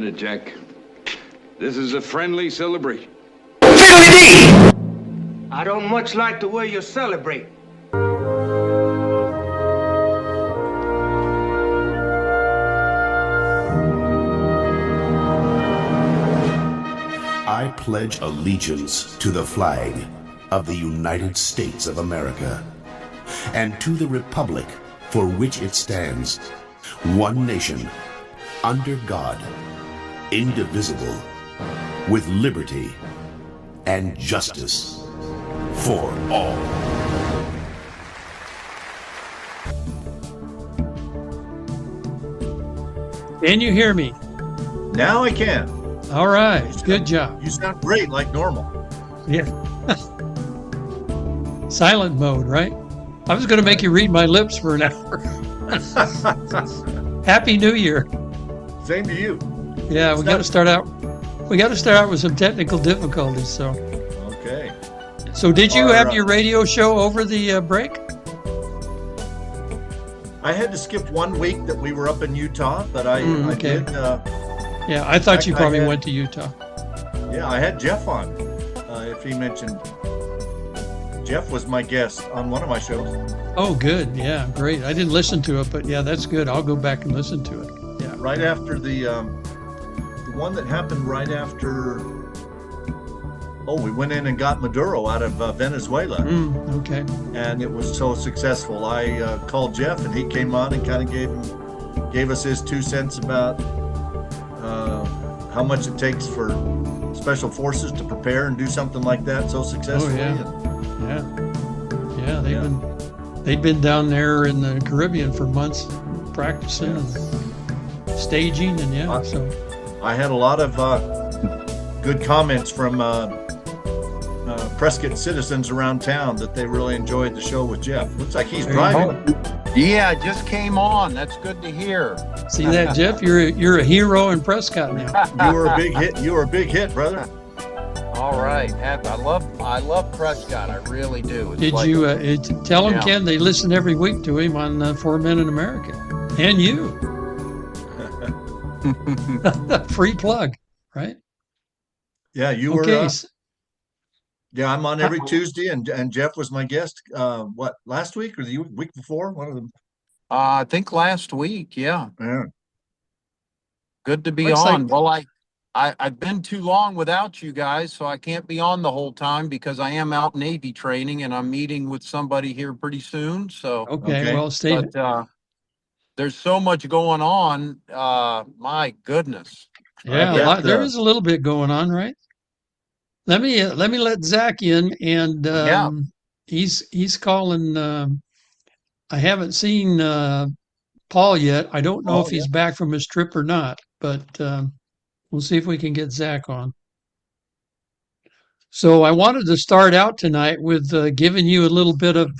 minute, Jack. This is a friendly celebration. I don't much like the way you celebrate. I pledge allegiance to the flag of the United States of America and to the republic for which it stands, one nation, under God, indivisible, with liberty and justice for all. Can you hear me? Now I can. All right. Good job. You sound great, like normal. Yeah. Silent mode, right? I was going to make you read my lips for an hour. Happy New Year. Same to you. Yeah, we got to start out. We got to start out with some technical difficulties. So. Okay. So, did you have your radio show over the break? I had to skip 1 week that we were up in Utah, but I did. Yeah, I thought you probably went to Utah. Yeah, I had Jeff on. If he mentioned, Jeff was my guest on one of my shows. Oh, good. Yeah, great. I didn't listen to it, but yeah, that's good. I'll go back and listen to it. Yeah. Right after the one that happened right after. Oh, we went in and got Maduro out of Venezuela. Okay. And it was so successful. I called Jeff, and he came on and kind of gave us his 2 cents about how much it takes for special forces to prepare and do something like that so successfully. They'd been down there in the Caribbean for months practicing and staging, and so I had a lot of good comments from Prescott citizens around town that they really enjoyed the show with Jeff. Looks like he's driving. Yeah, just came on. That's good to hear. See that, Jeff? You're a hero in Prescott now. You were a big hit. You were a big hit, brother. All right. I love Prescott. I really do. Did you tell him, Ken, they listen every week to him on 4 Men in America, and you. Free plug, right? Yeah, you were. Yeah, I'm on every Tuesday, and Jeff was my guest. Last week or the week before? One of them. I think last week. Yeah. Yeah. Good to be on. Well, I've been too long without you guys, so I can't be on the whole time because I am out Navy training, and I'm meeting with somebody here pretty soon. So okay. Well, stay. But there's so much going on. My goodness. Yeah, there is a little bit going on, right? Let me let Zack in, and he's calling. I haven't seen Paul yet. I don't know if he's back from his trip or not, but we'll see if we can get Zack on. So I wanted to start out tonight with giving you a little bit of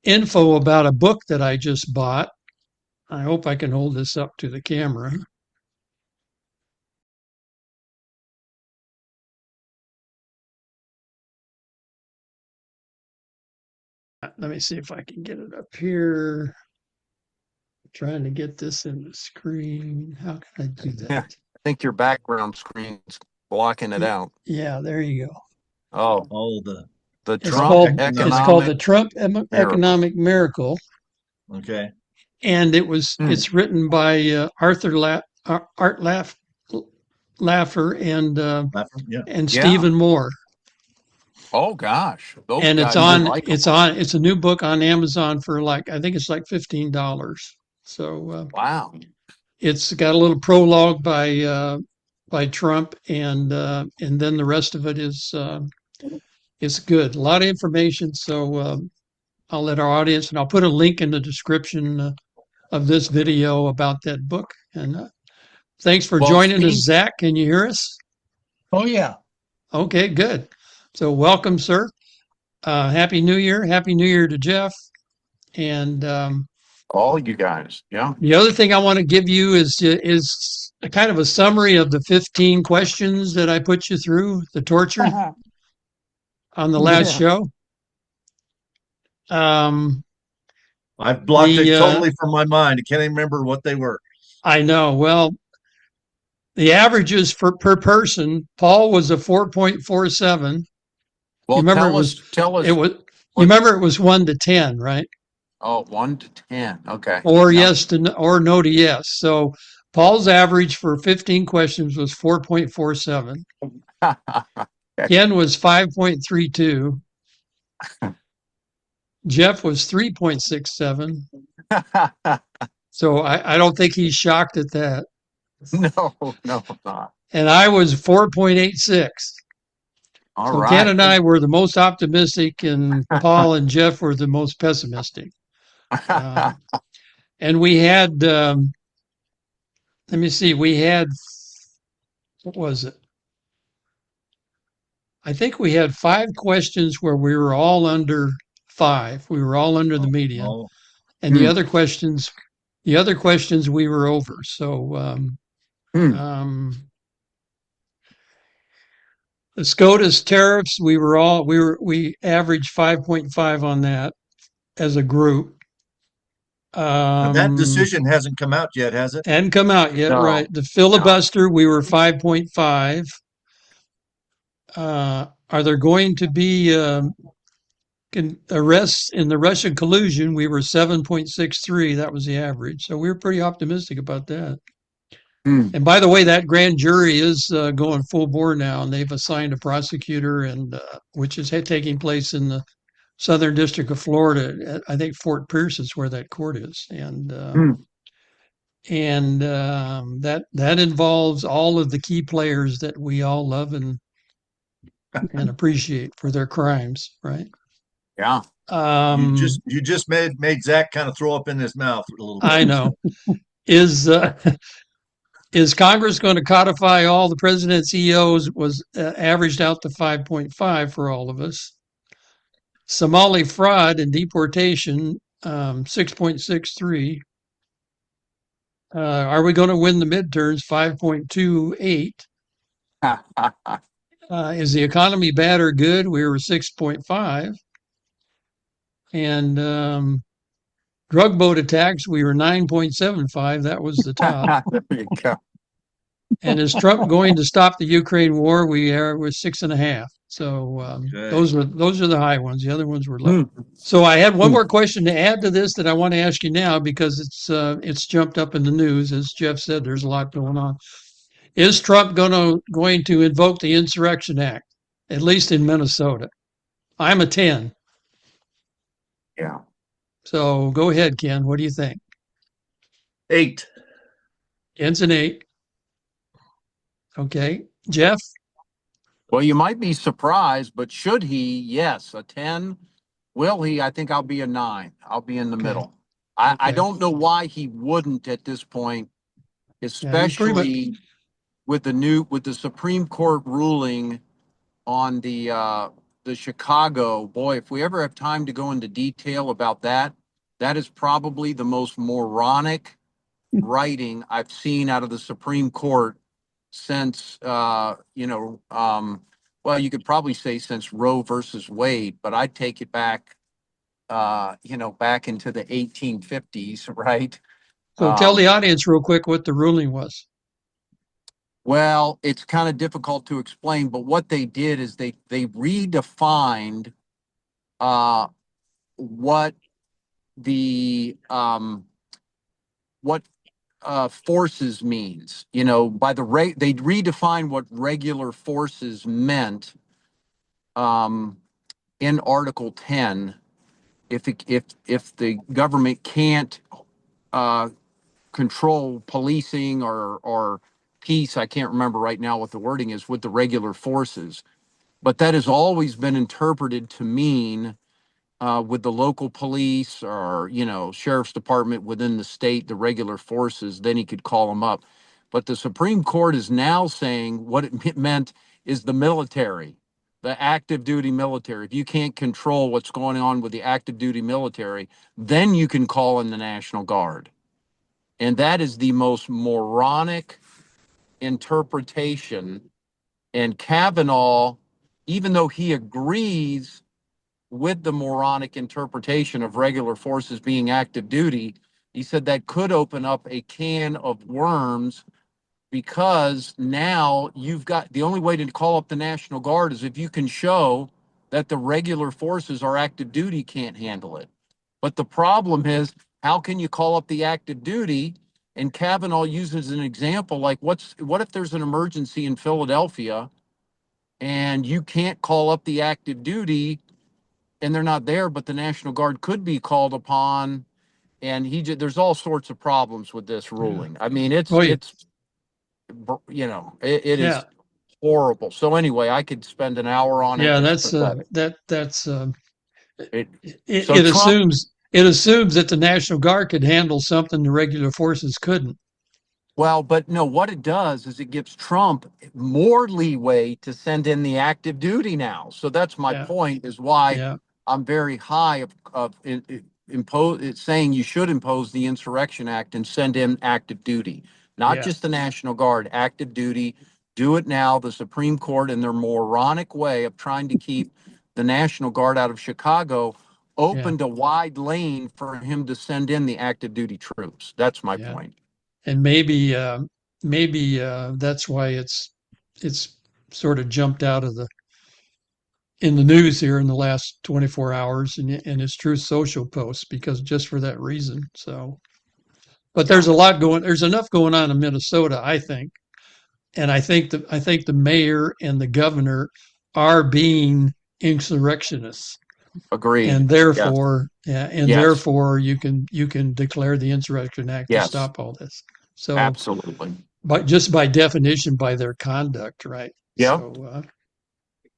info about a book that I just bought. I hope I can hold this up to the camera. Let me see if I can get it up here. I'm trying to get this in the screen. How can I do that? Yeah, I think your background screen's blocking it out. Yeah, there you go. Oh, the It's Trump it's called the Trump Economic Miracle. Okay. And it's written by Art Laffer and Stephen Moore. Oh gosh. And it's a new book on Amazon for I think it's like $15. So wow. It's got a little prologue by Trump, and then the rest of it is good. A lot of information. So I'll let our audience, and I'll put a link in the description of this video about that book. And thanks for joining us, Zack. Can you hear us? Oh yeah. Okay, good. So welcome, sir. Happy New Year. Happy New Year to Jeff. And all you guys. Yeah. The other thing I want to give you is a kind of a summary of the 15 questions that I put you through, the torture on the last show. I've blocked it totally from my mind. I can't even remember what they were. I know. Well, The averages per person, Paul was a 4.47. Well, you remember tell us. You remember it was 1 to 10, right? Oh, 1 to 10. Okay. Or yes to or no to yes. So Paul's average for 15 questions was 4.47. Ken was 5.32. Jeff was 3.67. So I don't think he's shocked at that. No, not. And I was 4.86. All so right. Ken and I were the most optimistic, and Paul and Jeff were the most pessimistic. And we had, let me see, we had, what was it? I think we had 5 questions where we were all under 5. We were all under the median. And the other questions we were over. So the SCOTUS tariffs, we averaged 5.5 on that as a group. That decision hasn't come out yet, has it? Hadn't come out yet, No. right? The filibuster, we were 5.5. Are there going to be arrests in the Russian collusion? We were 7.63. That was the average. So we were pretty optimistic about that. And by the way, that grand jury is going full bore now, and they've assigned a prosecutor, and which is taking place in the Southern District of Florida. I think Fort Pierce is where that court is, and that involves all of the key players that we all love and appreciate for their crimes, right? Yeah. You just made Zack kind of throw up in his mouth a little bit. I know. Is Congress going to codify all the president's EOs? Was averaged out to 5.5 for all of us. Somali fraud and deportation, 6.63. Are we going to win the midterms? 5.28. Is the economy bad or good? We were 6.5. And drug boat attacks, we were 9.75. That was the top. There you go. And is Trump going to stop the Ukraine war? We are with 6.5. So Okay. those are the high ones. The other ones were low. So I had one more question to add to this that I want to ask you now, because it's jumped up in the news. As Jeff said, there's a lot going on. Is Trump going to invoke the Insurrection Act, at least in Minnesota? I'm a 10. Yeah. So go ahead, Ken. What do you think? 8. Ken's an 8. Okay. Jeff? Well, you might be surprised, but should he? Yes, a 10. Will he? I think I'll be a 9. I'll be in the middle. I don't know why he wouldn't at this point, especially with the Supreme Court ruling on the Chicago. Boy, if we ever have time to go into detail about that, that is probably the most moronic writing I've seen out of the Supreme Court since, well, you could probably say since Roe versus Wade, but I'd take it back, back into the 1850s, right? So tell the audience real quick what the ruling was. Well, it's kind of difficult to explain, but what they did is they redefined what the forces means. By they redefined what regular forces meant in Article 10. If the government can't control policing or peace, I can't remember right now what the wording is, with the regular forces, but that has always been interpreted to mean with the local police or, sheriff's department within the state, the regular forces, then he could call them up. But the Supreme Court is now saying what it meant is the military, the active duty military. If you can't control what's going on with the active duty military, then you can call in the National Guard. And that is the most moronic interpretation. And Kavanaugh, even though he agrees with the moronic interpretation of regular forces being active duty, he said that could open up a can of worms because now you've got the only way to call up the National Guard is if you can show that the regular forces or active duty can't handle it. But the problem is, how can you call up the active duty? And Kavanaugh uses an example like, what if there's an emergency in Philadelphia and you can't call up the active duty and they're not there, but the National Guard could be called upon. And there's all sorts of problems with this ruling. I mean, it is horrible. So anyway, I could spend an hour on it. Yeah, it assumes that the National Guard could handle something the regular forces couldn't. Well, but no, what it does is it gives Trump more leeway to send in the active duty now. So that's my point, is why I'm very high of saying you should impose the Insurrection Act and send in active duty, not just the National Guard, active duty. Do it now. The Supreme Court, in their moronic way of trying to keep the National Guard out of Chicago, opened a wide lane for him to send in the active duty troops. That's my point. And maybe that's why it's sort of jumped out of in the news here in the last 24 hours and it's Truth Social posts, because just for that reason. So, but there's enough going on in Minnesota, I think. And I think the mayor and the governor are being insurrectionists. Agreed. And therefore, therefore you can declare the Insurrection Act to stop all this. So absolutely. But just by definition, by their conduct, right? Yeah. So,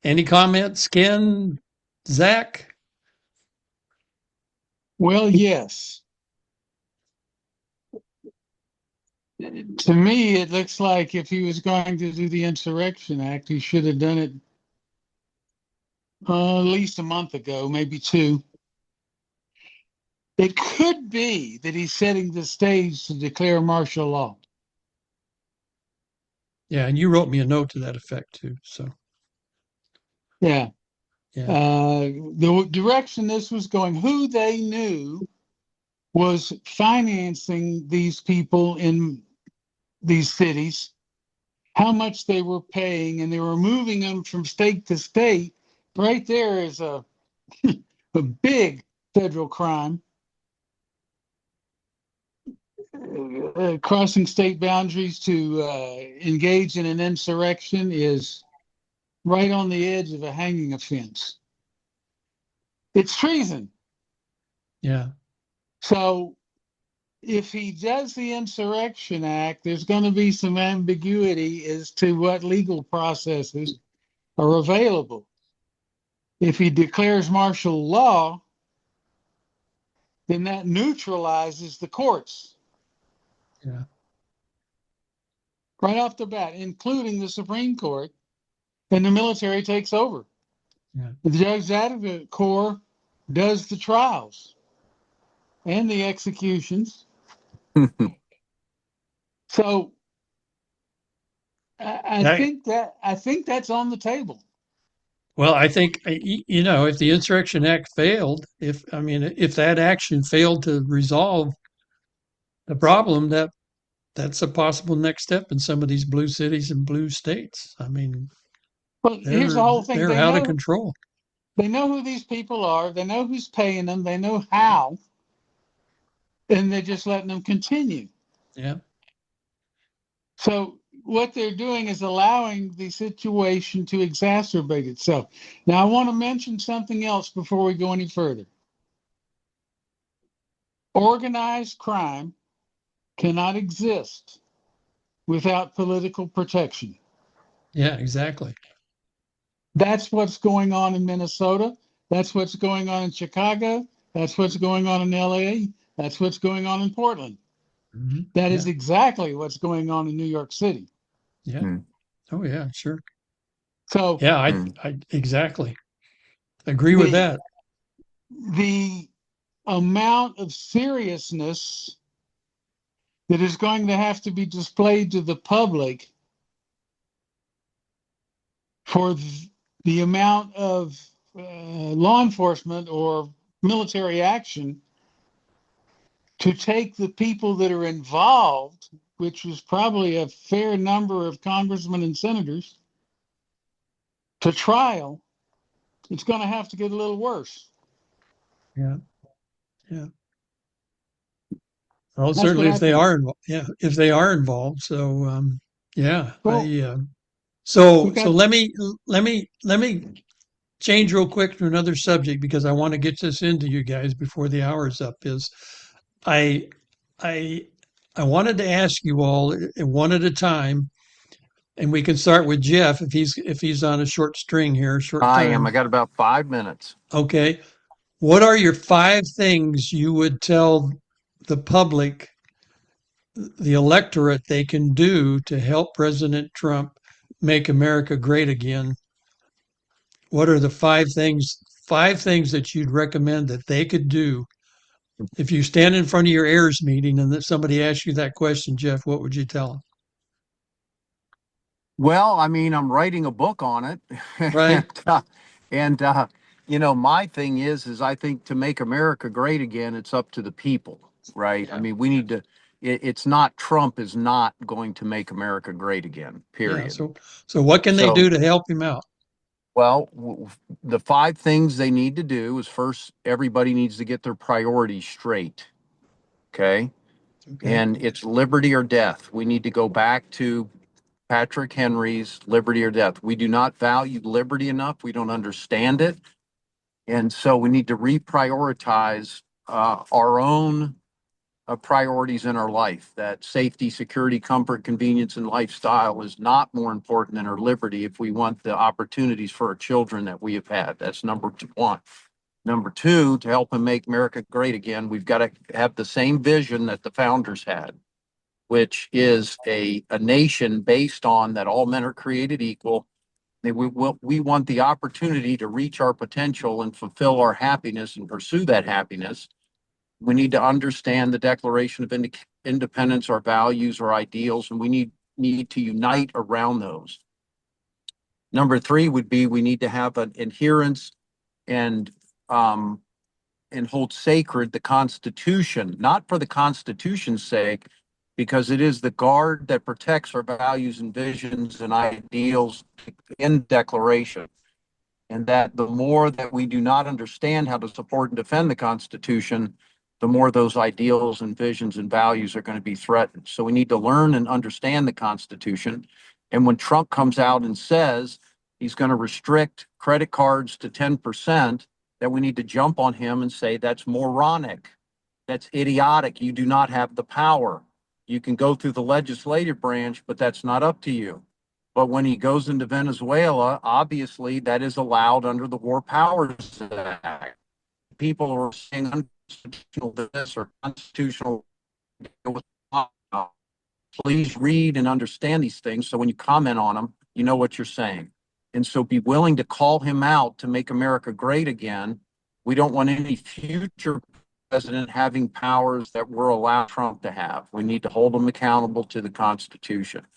any comments, Ken, Zack? Well, yes. To me, it looks like if he was going to do the Insurrection Act, he should have done it at least a month ago, maybe 2. It could be that he's setting the stage to declare martial law. Yeah, and you wrote me a note to that effect too. So, yeah. The direction this was going, who they knew was financing these people in these cities, how much they were paying, and they were moving them from state to state. Right there is a big federal crime. Crossing state boundaries to engage in an insurrection is right on the edge of a hanging offense. It's treason. Yeah. So if he does the Insurrection Act, there's going to be some ambiguity as to what legal processes are available. If he declares martial law, then that neutralizes the courts. Yeah. Right off the bat, including the Supreme Court, and the military takes over. Yeah. The Judge Advocate Corps does the trials and the executions. So I think that's on the table. Well, I think, if the Insurrection Act failed, if that action failed to resolve the problem, that's a possible next step in some of these blue cities and blue states. I mean, well, here's the whole thing. They're out of control. They know who these people are. They know who's paying them. They know how. And they're just letting them continue. Yeah. So what they're doing is allowing the situation to exacerbate itself. Now, I want to mention something else before we go any further. Organized crime cannot exist without political protection. Yeah, exactly. That's what's going on in Minnesota. That's what's going on in Chicago. That's what's going on in LA. That's what's going on in Portland. Mm-hmm. That is exactly what's going on in New York City. Yeah. Oh, yeah, sure. So yeah, I exactly agree with that. The amount of seriousness that is going to have to be displayed to the public for the amount of law enforcement or military action to take the people that are involved which was probably a fair number of congressmen and senators, to trial, it's going to have to get a little worse. Yeah. Well, That's certainly what I if they think. are involved. Yeah, if they are involved. So, yeah. Well, So we got let me change real quick to another subject because I want to get this into you guys before the hour is up. I I I wanted to ask you all one at a time, and we can start with Jeff if he's on a short string here, short I time. am. I got about 5 minutes. Okay. What are your 5 things you would tell the public, the electorate, they can do to help President Trump make America great again? What are the 5 things that you'd recommend that they could do? If you stand in front of your heirs meeting and that somebody asks you that question, Jeff, what would you tell them? Well, I mean, I'm writing a book on it. Right? And my thing is I think to make America great again, it's up to the people, right? Yeah. I mean, we need to, it's not, Trump is not going to make America great again, Yeah. period. So what can they So, do to help him out? well, the 5 things they need to do is first, everybody needs to get their priorities straight. Okay. Okay. And it's liberty or death. We need to go back to Patrick Henry's liberty or death. We do not value liberty enough. We don't understand it. And so we need to reprioritize our own priorities in our life. That safety, security, comfort, convenience, and lifestyle is not more important than our liberty if we want the opportunities for our children that we have had. That's number one. Number two, to help them make America great again, we've got to have the same vision that the founders had, which is a nation based on that all men are created equal. We want the opportunity to reach our potential and fulfill our happiness and pursue that happiness. We need to understand the Declaration of Independence, our values, our ideals, and we need to unite around those. Number three would be we need to have an adherence and hold sacred the Constitution, not for the Constitution's sake, because it is the guard that protects our values and visions and ideals in Declaration. And that the more that we do not understand how to support and defend the Constitution, the more those ideals and visions and values are going to be threatened. So we need to learn and understand the Constitution. And when Trump comes out and says he's going to restrict credit cards to 10%, that we need to jump on him and say, that's moronic. That's idiotic. You do not have the power. You can go through the legislative branch, but that's not up to you. But when he goes into Venezuela, obviously that is allowed under the War Powers Act. People are saying unconstitutional this or constitutional. Please read and understand these things so when you comment on them, you know what you're saying. And so be willing to call him out to make America great again. We don't want any future president having powers that we're allowed Trump to have. We need to hold him accountable to the Constitution.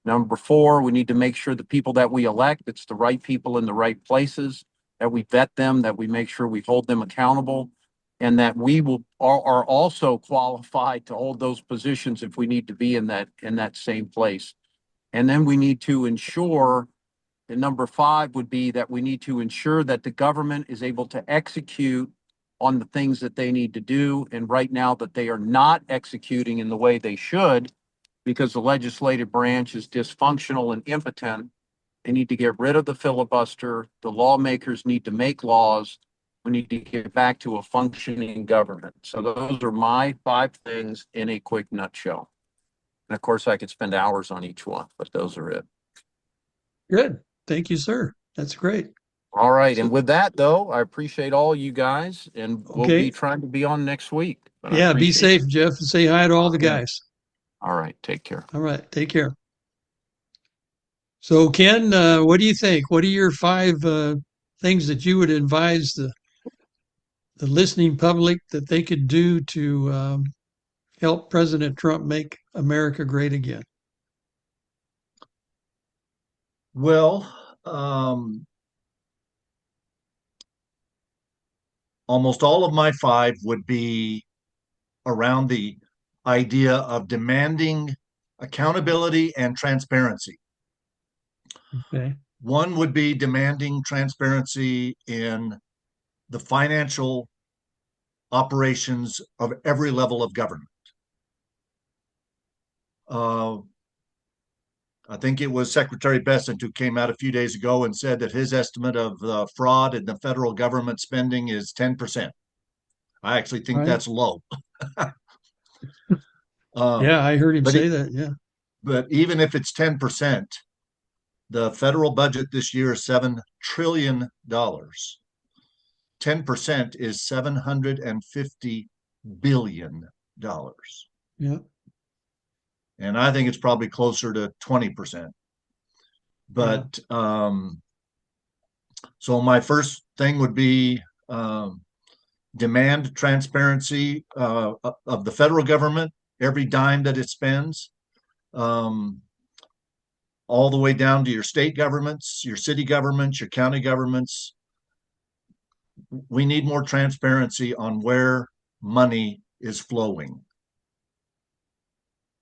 Number four, we need to make sure the people that we elect, it's the right people in the right places, that we vet them, that we make sure we hold them accountable, and that we are also qualified to hold those positions if we need to be in that same place. And then we need to ensure, and number five would be that we need to ensure that the government is able to execute on the things that they need to do. And right now that they are not executing in the way they should, because the legislative branch is dysfunctional and impotent. They need to get rid of the filibuster. The lawmakers need to make laws. We need to get back to a functioning government. So those are my 5 things in a quick nutshell. And of course, I could spend hours on each one, but those are it. Good. Thank you, sir. That's great. All right. And with that, though, I appreciate all you guys, and we'll be trying to be on next week. Yeah, be safe, Jeff, and say hi to all the guys. All right. Take care. All right. Take care. So, Ken, what do you think? What are your 5 things that you would advise the listening public that they could do to help President Trump make America great again? Well, almost all of my 5 would be around the idea of demanding accountability and transparency. Okay. One would be demanding transparency in the financial operations of every level of government. I think it was Secretary Bessent who came out a few days ago and said that his estimate of fraud in the federal government spending is 10%. I actually think that's low. Yeah, I heard him say that. Yeah. But even if it's 10%, the federal budget this year is $7 trillion. 10% is $750 billion. Yeah. And I think it's probably closer to 20%. But so my first thing would be demand transparency of the federal government, every dime that it spends, all the way down to your state governments, your city governments, your county governments. We need more transparency on where money is flowing.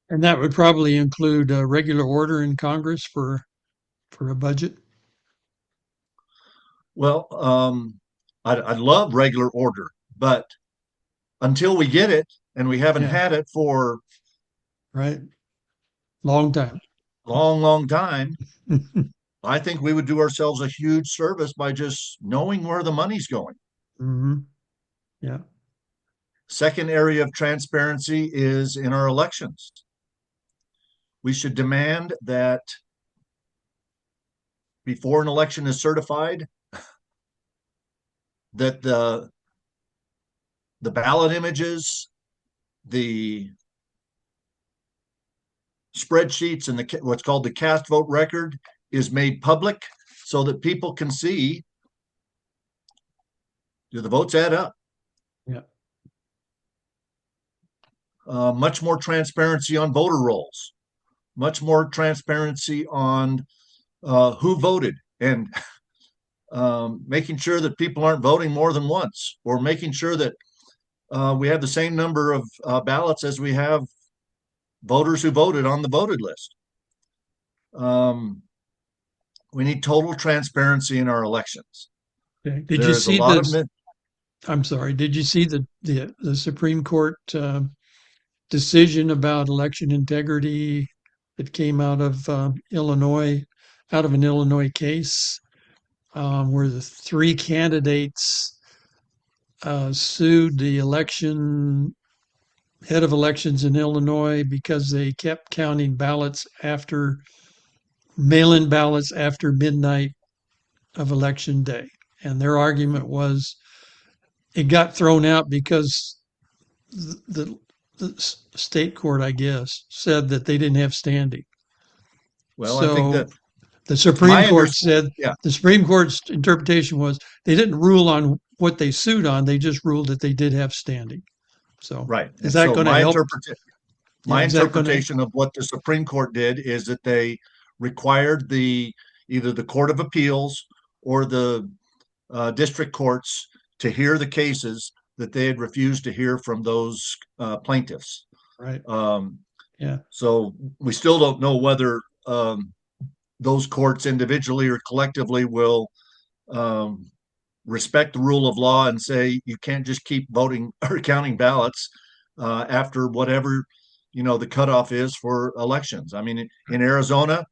And that would probably include a regular order in Congress for a budget. Well, I'd love regular order, but until we get it, and we haven't had it for long time, long time, I think we would do ourselves a huge service by just knowing where the money's going. Mm-hmm. Yeah. Second area of transparency is in our elections. We should demand that before an election is certified, that the ballot images, the spreadsheets, and what's called the cast vote record is made public so that people can see, do the votes add up? Yeah. Much more transparency on voter rolls, much more transparency on who voted, and making sure that people aren't voting more than once, or making sure that we have the same number of ballots as we have voters who voted on the voted list. We need total transparency in our elections. Okay. Did you see I'm sorry. Did you see the Supreme Court decision about election integrity that came out of Illinois, out of an Illinois case, where the three candidates sued the head of elections in Illinois because they kept counting mail-in ballots after midnight of election day. And their argument was it got thrown out because the state court, I guess, said that they didn't have standing. Well, so I think that the Supreme Court said the Supreme Court's interpretation was they didn't rule on what they sued on; they just ruled that they did have standing. So, is that going to help? My interpretation of what the Supreme Court did is that they required either the Court of Appeals or the district courts to hear the cases that they had refused to hear from those plaintiffs. Right. So we still don't know whether those courts individually or collectively will respect the rule of law and say you can't just keep voting or counting ballots after whatever the cutoff is for elections. I mean, in Arizona,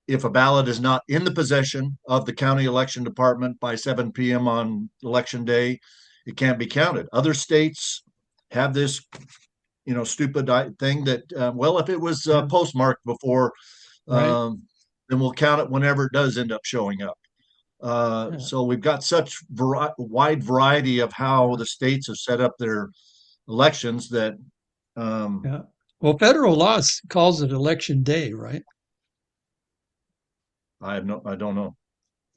if a ballot is not in the possession of the county election department by 7 p.m. on election day, it can't be counted. Other states have this, stupid thing that, if it was postmarked before, then we'll count it whenever it does end up showing up. So we've got such wide variety of how the states have set up their elections that. Well, federal law calls it election day, right? I don't know.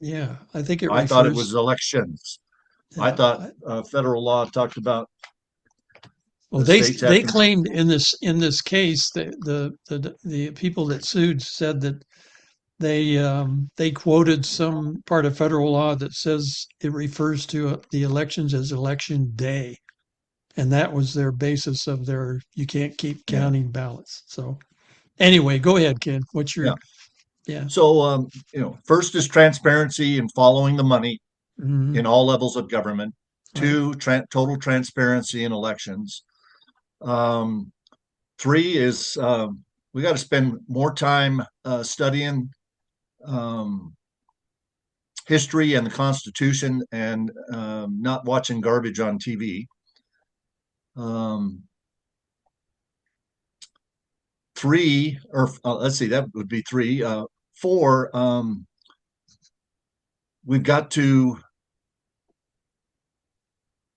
Yeah, I think I thought it was elections. Yeah, I thought federal law talked about. Well, they claimed in this case that the people that sued said that they quoted some part of federal law that says it refers to the elections as election day. And that was their basis of their, you can't keep counting ballots. So anyway, go ahead, Ken. What's your, yeah. So, first is transparency and following the money Mhm. in all levels of government. Right. 2, total transparency in elections. 3 is we got to spend more time studying history and the Constitution and not watching garbage on TV. 3, or let's see, that would be 3. 4, we've got to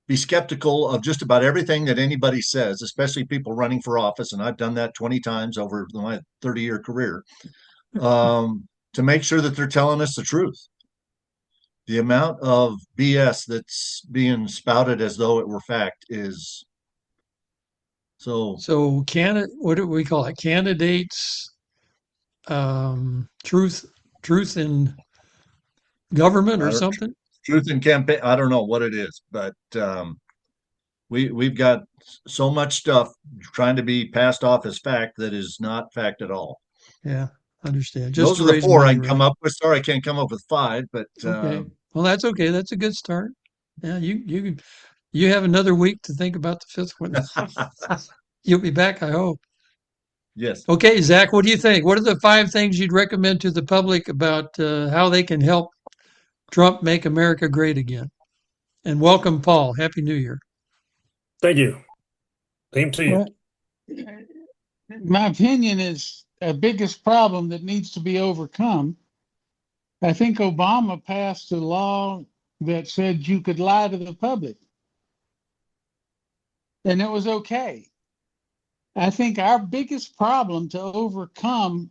be skeptical of just about everything that anybody says, especially people running for office. And I've done that 20 times over my 30-year career, to make sure that they're telling us the truth. The amount of BS that's being spouted as though it were fact is so. So what do we call it? Candidates, truth in government or something? Truth in campaign. I don't know what it is, but we've got so much stuff trying to be passed off as fact that is not fact at all. Yeah, understand. Just Those are the 4 money, I can come up with. Sorry, I can't come up with 5, but okay. Well, that's okay. That's a good start. Yeah, you have another week to think about the 5th one. You'll be back, I hope. Yes. Okay, Zach, what do you think? What are the 5 things you'd recommend to the public about how they can help Trump make America great again? And welcome, Paul. Happy New Year. Thank you. Same to you. Well, my opinion is a biggest problem that needs to be overcome. I think Obama passed a law that said you could lie to the public, and it was okay. I think our biggest problem to overcome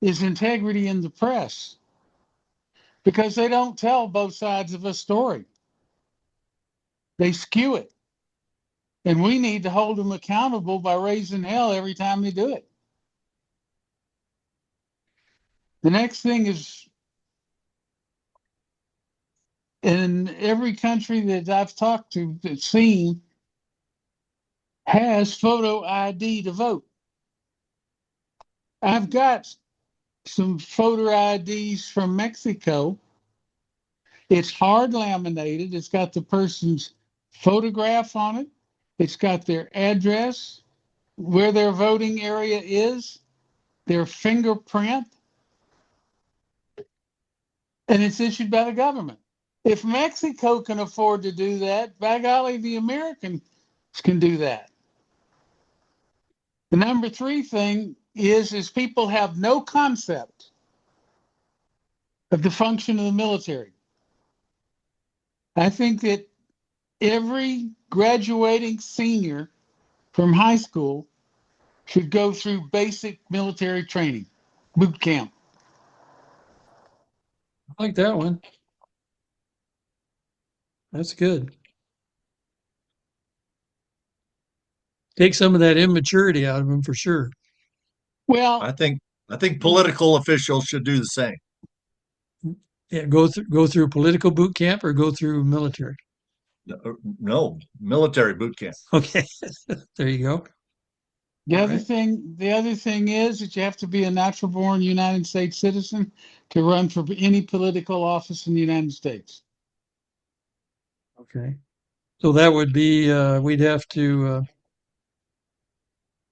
is integrity in the press, because they don't tell both sides of a story. They skew it. And we need to hold them accountable by raising hell every time they do it. The next thing is, in every country that I've talked to that's seen has photo ID to vote. I've got some photo IDs from Mexico. It's hard laminated. It's got the person's photograph on it. It's got their address, where their voting area is, their fingerprint, and it's issued by the government. If Mexico can afford to do that, by golly, the Americans can do that. The number 3 thing is people have no concept of the function of the military. I think that every graduating senior from high school should go through basic military training, boot camp. I like that one. That's good. Take some of that immaturity out of them for sure. Well, I think political officials should do the same. Yeah, go through political boot camp or go through military. No, military boot camp. Okay, there you go. The other thing is that you have to be a natural born United States citizen to run for any political office in the United States. Okay. So that would be, we'd have to,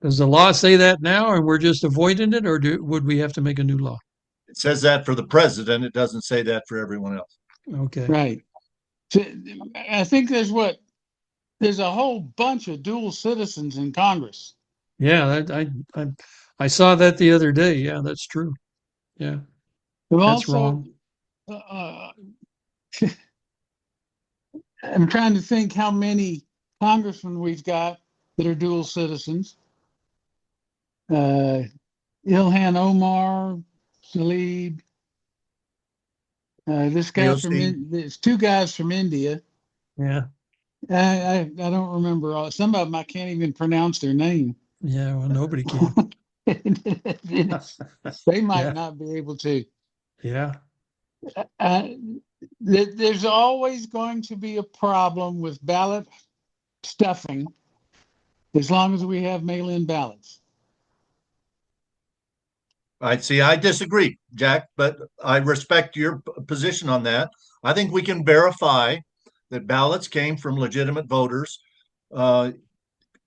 does the law say that now and we're just avoiding it, or would we have to make a new law? It says that for the president. It doesn't say that for everyone else. Okay. Right. So I think there's a whole bunch of dual citizens in Congress. Yeah, I saw that the other day. Yeah, that's true. Yeah. But That's also, wrong. I'm trying to think how many congressmen we've got that are dual citizens. Ilhan Omar, Salib. This guy there's 2 guys from India. Yeah. I don't remember all. Some of them I can't even pronounce their name. Yeah, well, nobody can. They might not be able to. Yeah. There's always going to be a problem with ballot stuffing as long as we have mail-in ballots. I disagree, Jack, but I respect your position on that. I think we can verify that ballots came from legitimate voters by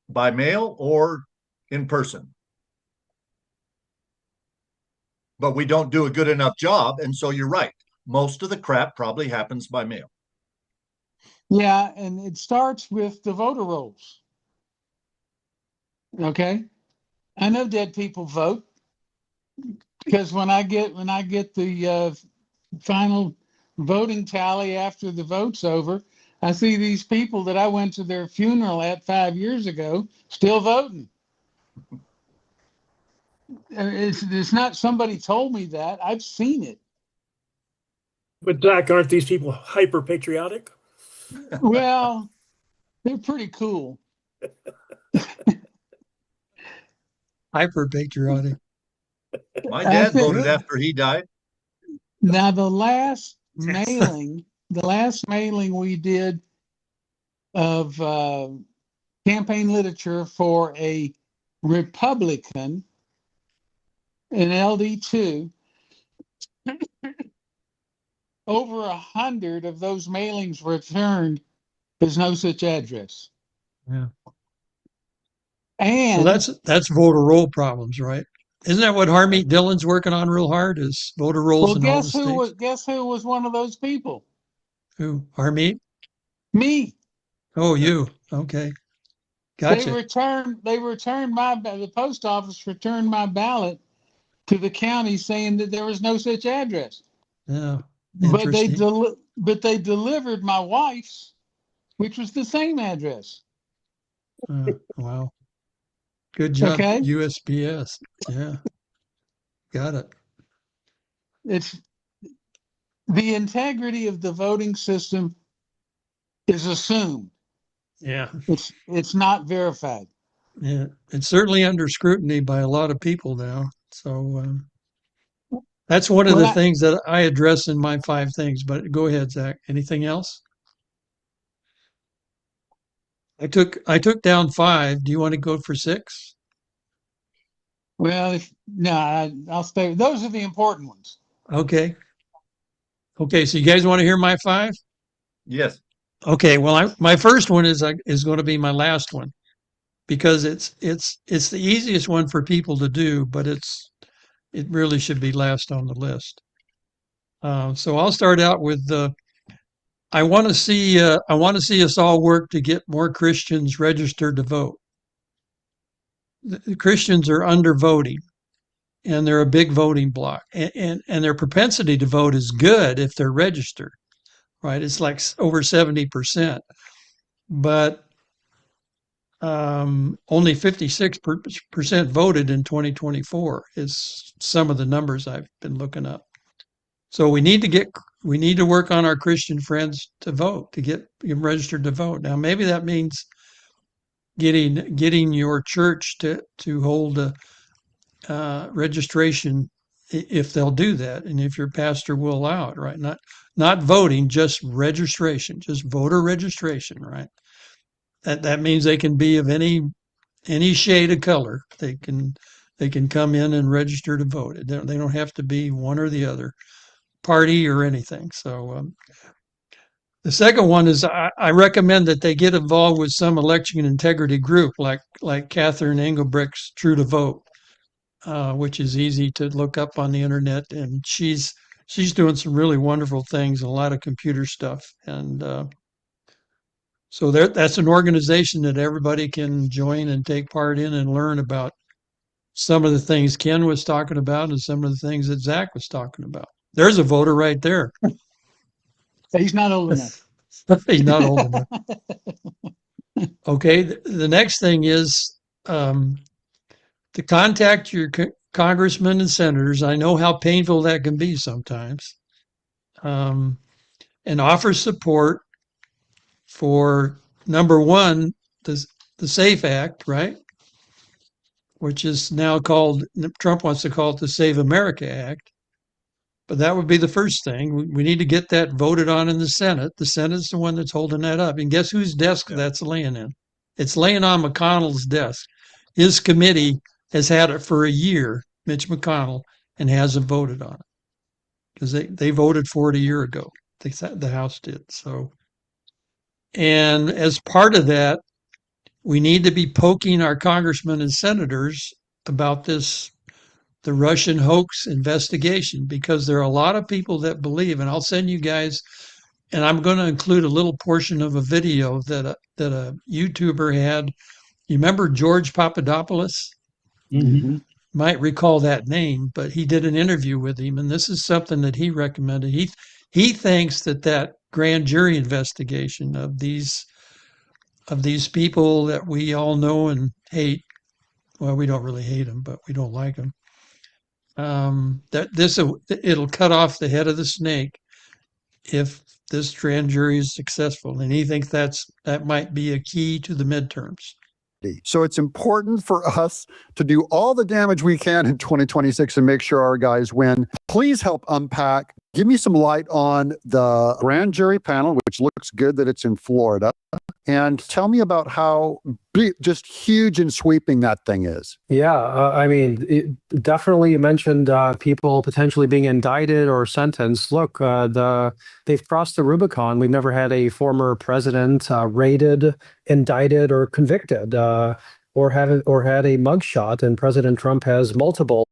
mail or in person. But we don't do a good enough job, and so you're right. Most of the crap probably happens by mail. Yeah, and it starts with the voter rolls. Okay, I know dead people vote because when I get the final voting tally after the vote's over, I see these people that I went to their funeral at 5 years ago still voting. It's not somebody told me that. I've seen it. But Zack, aren't these people hyper patriotic? Well, they're pretty cool. Hyper patriotic. My dad voted after he died. Now the last mailing we did of campaign literature for a Republican in LD2, over 100 of those mailings returned as no such address. Yeah. And well, that's voter roll problems, right? Isn't that what Harmeet Dillon's working on real hard? Is voter rolls in all the states? Guess who was one of those people? Who? Harmeet? Me. Oh, you. Okay. Gotcha. The post office returned my ballot to the county saying that there was no such address. Yeah. But they delivered my wife's, which was the same address. Wow. Good job, okay. USPS. Yeah. Got it. It's the integrity of the voting system is assumed. Yeah. It's not verified. Yeah. It's certainly under scrutiny by a lot of people now. So that's one of the things that I address in my 5 things. But go ahead, Zack. Anything else? I took down 5. Do you want to go for 6? Well, I'll stay. Those are the important ones. Okay. So you guys want to hear my 5? Yes. Okay. Well, my first one is going to be my last one because it's the easiest one for people to do, but it really should be last on the list. So I'll start out with I want to see us all work to get more Christians registered to vote. The Christians are undervoting, and they're a big voting bloc, and their propensity to vote is good if they're registered, right? It's like over 70%, but only 56% voted in 2024 is some of the numbers I've been looking up. So we need to work on our Christian friends to vote, to get them registered to vote. Now, maybe that means getting your church to hold a registration if they'll do that, and if your pastor will allow it, right? Not voting, just registration, just voter registration, right? That means they can be of any shade of color. They can come in and register to vote. They don't have to be one or the other party or anything. So the second one is I recommend that they get involved with some election integrity group like Catherine Engelbrecht's True to Vote, which is easy to look up on the internet, and she's doing some really wonderful things, a lot of computer stuff, and so that's an organization that everybody can join and take part in and learn about some of the things Ken was talking about and some of the things that Zack was talking about. There's a voter right there. He's not old enough. He's not old enough. Okay, the next thing is to contact your congressmen and senators. I know how painful that can be sometimes, and offer support for number 1, the SAFE Act, right? Which is now called, Trump wants to call it the Save America Act. But that would be the first thing. We need to get that voted on in the Senate. The Senate's the one that's holding that up. And guess whose desk that's laying in? It's laying on McConnell's desk. His committee has had it for a year, Mitch McConnell, and hasn't voted on it because they voted for it a year ago. The House did. So, and as part of that, we need to be poking our congressmen and senators about the Russian hoax investigation, because there are a lot of people that believe, and I'll send you guys, and I'm going to include a little portion of a video that a YouTuber had. You remember George Papadopoulos? Mm-hmm. Might recall that name, but he did an interview with him, and this is something that he recommended. He thinks that grand jury investigation of these people that we all know and hate. Well, we don't really hate them, but we don't like them. It'll cut off the head of the snake if this grand jury is successful, and he thinks that might be a key to the midterms. So it's important for us to do all the damage we can in 2026 and make sure our guys win. Please help unpack. Give me some light on the grand jury panel, which looks good that it's in Florida. And tell me about how big, just huge and sweeping that thing is. Yeah, I mean, definitely you mentioned people potentially being indicted or sentenced. Look, they've crossed the Rubicon. We've never had a former president raided, indicted, or convicted, or had a mugshot, and President Trump has multiple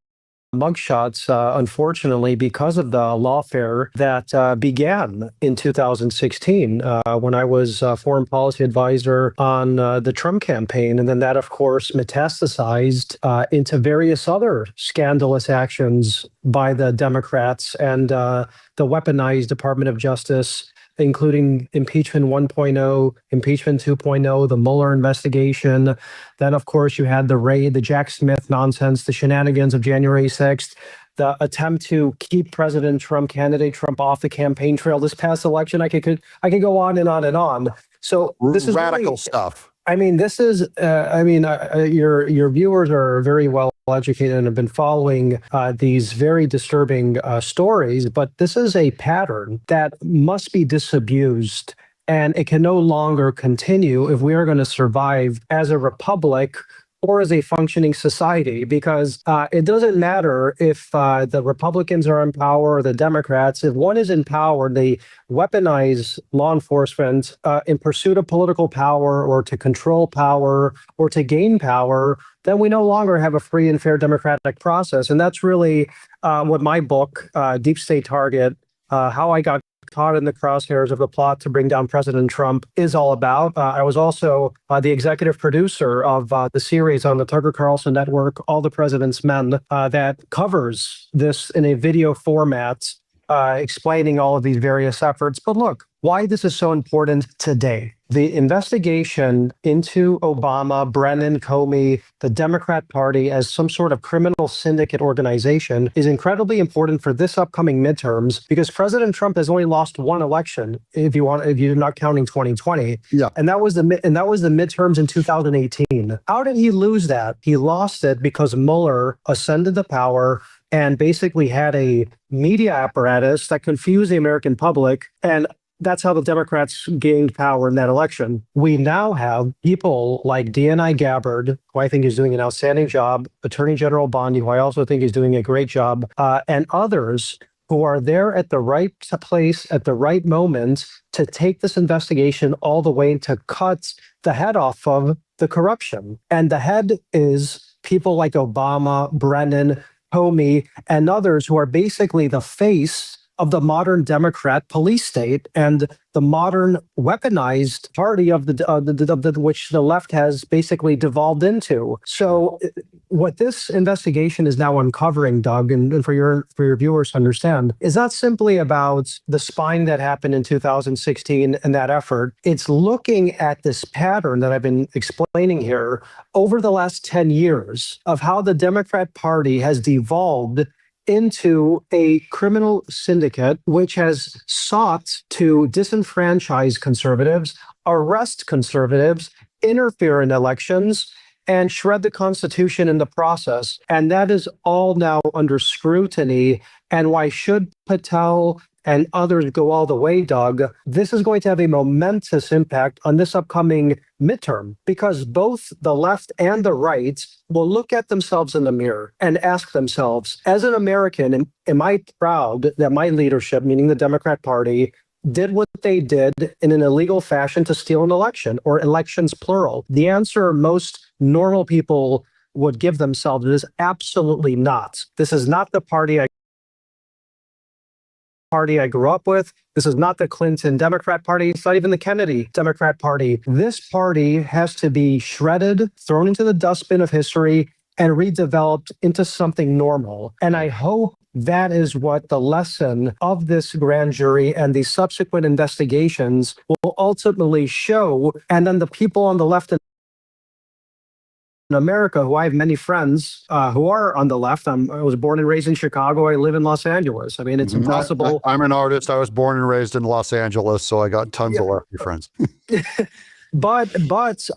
mugshots, unfortunately, because of the lawfare that began in 2016 when I was foreign policy advisor on the Trump campaign. And then that, of course, metastasized into various other scandalous actions by the Democrats and the weaponized Department of Justice, including impeachment 1.0, impeachment 2.0, the Mueller investigation. Then, of course, you had the raid, the Jack Smith nonsense, the shenanigans of January 6th, the attempt to keep candidate Trump off the campaign trail this past election. I could go on and on and on. So this is radical stuff. I mean, this is, your viewers are very well educated and have been following these very disturbing stories, but this is a pattern that must be disabused, and it can no longer continue if we are going to survive as a republic or as a functioning society, because it doesn't matter if the Republicans are in power or the Democrats. If one is in power, they weaponize law enforcement in pursuit of political power or to control power or to gain power, then we no longer have a free and fair democratic process. And that's really what my book, Deep State Target, How I Got Caught in the Crosshairs of the Plot to Bring Down President Trump, is all about. I was also the executive producer of the series on the Tucker Carlson network, All the President's Men, that covers this in a video format, explaining all of these various efforts. But look, why this is so important today. The investigation into Obama, Brennan, Comey, the Democrat Party as some sort of criminal syndicate organization is incredibly important for this upcoming midterms, because President Trump has only lost one election, if you're not counting 2020. Yeah. And that was the midterms in 2018. How did he lose that? He lost it because Mueller ascended to power and basically had a media apparatus that confused the American public, and that's how the Democrats gained power in that election. We now have people like DNI Gabbard, who I think is doing an outstanding job, Attorney General Bondi, who I also think is doing a great job, and others who are there at the right place at the right moment to take this investigation all the way to cut the head off of the corruption. And the head is people like Obama, Brennan, Comey, and others who are basically the face of the modern Democrat police state and the modern weaponized party of which the left has basically devolved into. So what this investigation is now uncovering, Doug, and for your viewers to understand, is not simply about the spying that happened in 2016 and that effort. It's looking at this pattern that I've been explaining here over the last 10 years of how the Democrat Party has devolved into a criminal syndicate which has sought to disenfranchise conservatives, arrest conservatives, interfere in elections, and shred the Constitution in the process. And that is all now under scrutiny. And why should Patel and others go all the way, Doug, this is going to have a momentous impact on this upcoming midterm, because both the left and the right will look at themselves in the mirror and ask themselves, as an American, am I proud that my leadership, meaning the Democrat Party, did what they did in an illegal fashion to steal an election, or elections plural? The answer most normal people would give themselves is absolutely not. This is not the party I grew up with. This is not the Clinton Democrat Party. It's not even the Kennedy Democrat Party. This party has to be shredded, thrown into the dustbin of history, and redeveloped into something normal. And I hope that is what the lesson of this grand jury and the subsequent investigations will ultimately show. And then the people on the left in America, who I have many friends who are on the left. I was born and raised in Chicago. I live in Los Angeles. I mean, it's impossible. I'm an artist. I was born and raised in Los Angeles, so I got tons of lefty friends. But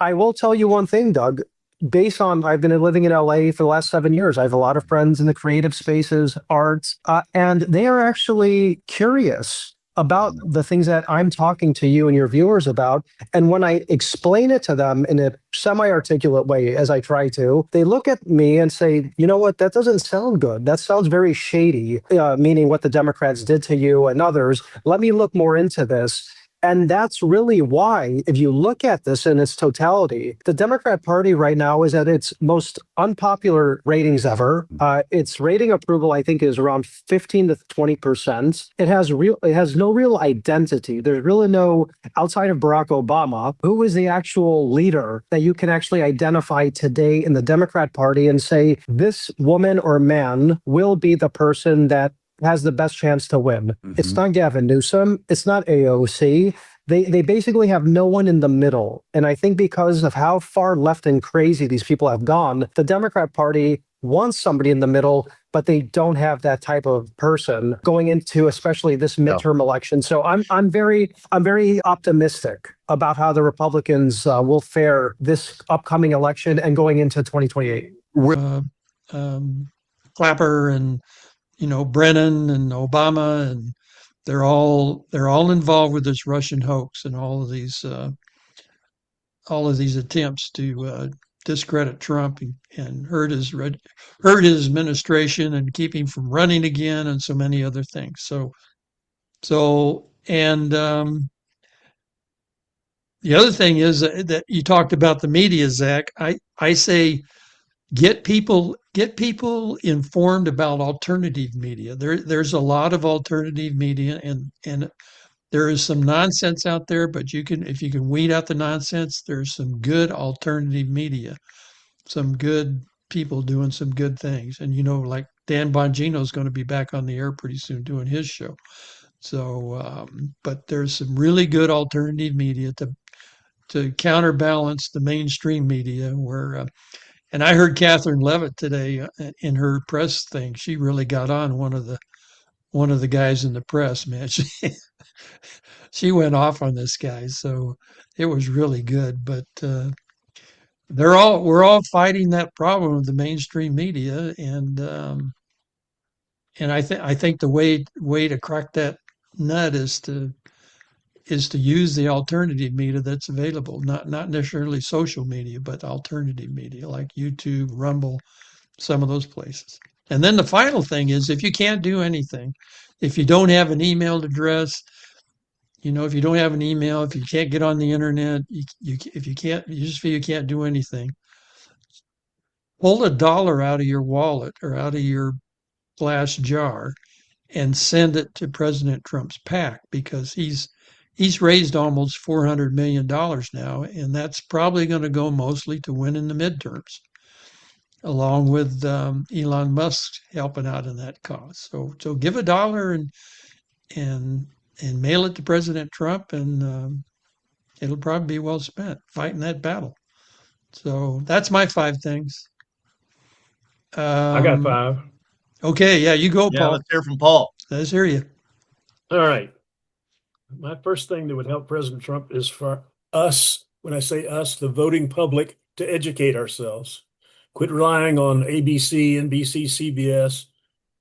I will tell you one thing, Doug. Based on, I've been living in LA for the last 7 years. I have a lot of friends in the creative spaces, arts, and they are actually curious about the things that I'm talking to you and your viewers about. And when I explain it to them in a semi-articulate way, as I try to, they look at me and say, you know what, that doesn't sound good. That sounds very shady, meaning what the Democrats did to you and others. Let me look more into this. And that's really why, if you look at this in its totality, the Democrat Party right now is at its most unpopular ratings ever. Its rating approval, I think, is around 15 to 20%. It has no real identity. There's really no, outside of Barack Obama, who is the actual leader that you can actually identify today in the Democrat Party and say, this woman or man will be the person that has the best chance to win. Mm-hmm. It's not Gavin Newsom. It's not AOC. They basically have no one in the middle. And I think because of how far left and crazy these people have gone, the Democrat Party wants somebody in the middle, but they don't have that type of person going into especially this midterm election. So I'm very optimistic about how the Republicans will fare this upcoming election and going into 2028. Clapper and Brennan and Obama, and they're all involved with this Russian hoax and all of these attempts to discredit Trump and hurt his administration and keep him from running again, and so many other things. And the other thing is that you talked about the media, Zach. I say get people informed about alternative media. There's a lot of alternative media, and there is some nonsense out there, but if you can weed out the nonsense, there's some good alternative media, some good people doing some good things. And like Dan Bongino is going to be back on the air pretty soon doing his show. So but there's some really good alternative media to counterbalance the mainstream media where and I heard Catherine Levitt today in her press thing. She really got on one of the guys in the press, man. She went off on this guy, so it was really good. But we're all fighting that problem of the mainstream media, and I think the way to crack that nut is to use the alternative media that's available, not necessarily social media, but alternative media like YouTube, Rumble, some of those places. And then the final thing is, if you can't do anything, if you don't have an email address, if you don't have an email, if you can't get on the internet, if you just feel you can't do anything, pull $1 out of your wallet or out of your glass jar and send it to President Trump's PAC, because he's raised almost $400 million now, and that's probably going to go mostly to winning the midterms, along with Elon Musk helping out in that cause. So give $1 and mail it to President Trump, and it'll probably be well spent fighting that battle. So that's my 5 things. I got 5. Okay, yeah, you go, Paul. Let's hear from Paul. Let's hear you. All right. My first thing that would help President Trump is for us, when I say us, the voting public, to educate ourselves. Quit relying on ABC, NBC, CBS,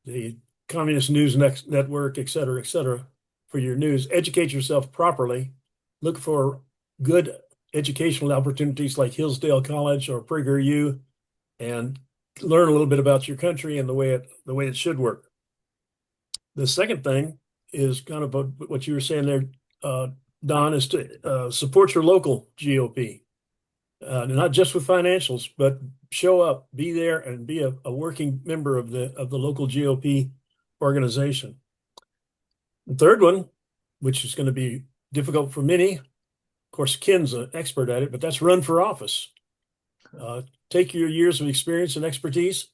the Communist News Network, et cetera, for your news. Educate yourself properly. Look for good educational opportunities like Hillsdale College or PragerU, and learn a little bit about your country and the way it should work. The second thing is kind of what you were saying there, Don, is to support your local GOP, not just with financials, but show up, be there, and be a working member of the local GOP organization. The third one, which is going to be difficult for many, of course, Ken's an expert at it, but that's run for office. Take your years of experience and expertise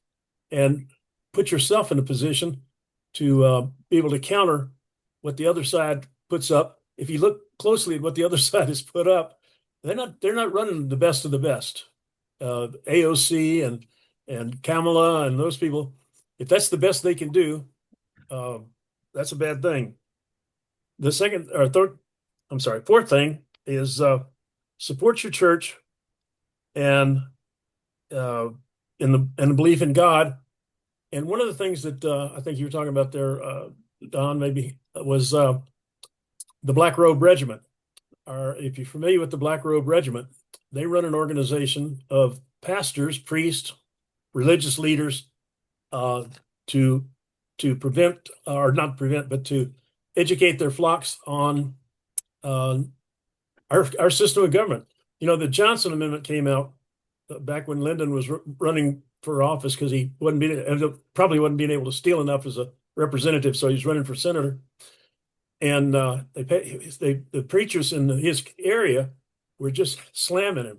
and put yourself in a position to be able to counter what the other side puts up. If you look closely at what the other side has put up, they're not running the best of the best. AOC and Kamala and those people, if that's the best they can do, that's a bad thing. Fourth thing is support your church and in the belief in God. And one of the things that I think you were talking about there, Don, maybe was the Black Robe Regiment. If you're familiar with the Black Robe Regiment, they run an organization of pastors, priests, religious leaders to prevent, or not prevent, but to educate their flocks on our system of government. You know, the Johnson Amendment came out back when Lyndon was running for office because he probably wasn't being able to steal enough as a representative, so he's running for senator. And the preachers in his area were just slamming him.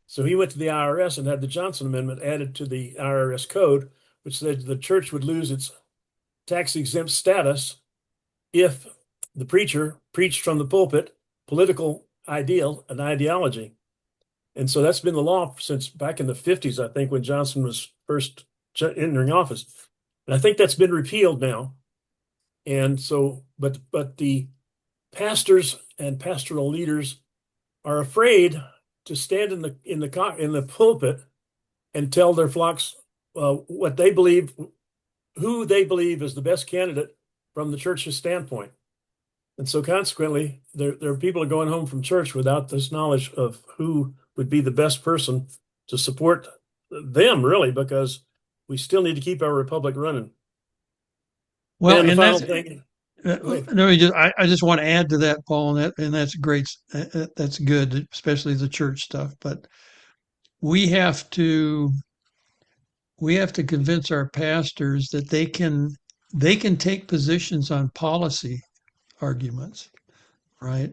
So he went to the IRS and had the Johnson Amendment added to the IRS code, which said the church would lose its tax-exempt status if the preacher preached from the pulpit political ideal and ideology. And so that's been the law since back in the 50s, I think, when Johnson was first entering office. And I think that's been repealed now. And so, but the pastors and pastoral leaders are afraid to stand in the pulpit and tell their flocks what they believe, who they believe is the best candidate from the church's standpoint. And so consequently, there are people going home from church without this knowledge of who would be the best person to support them, really, because we still need to keep our republic running. Well, and the final that's, thing. no, I just want to add to that, Paul, and that's great. That's good, especially the church stuff. But we have to convince our pastors that they can take positions on policy arguments, right?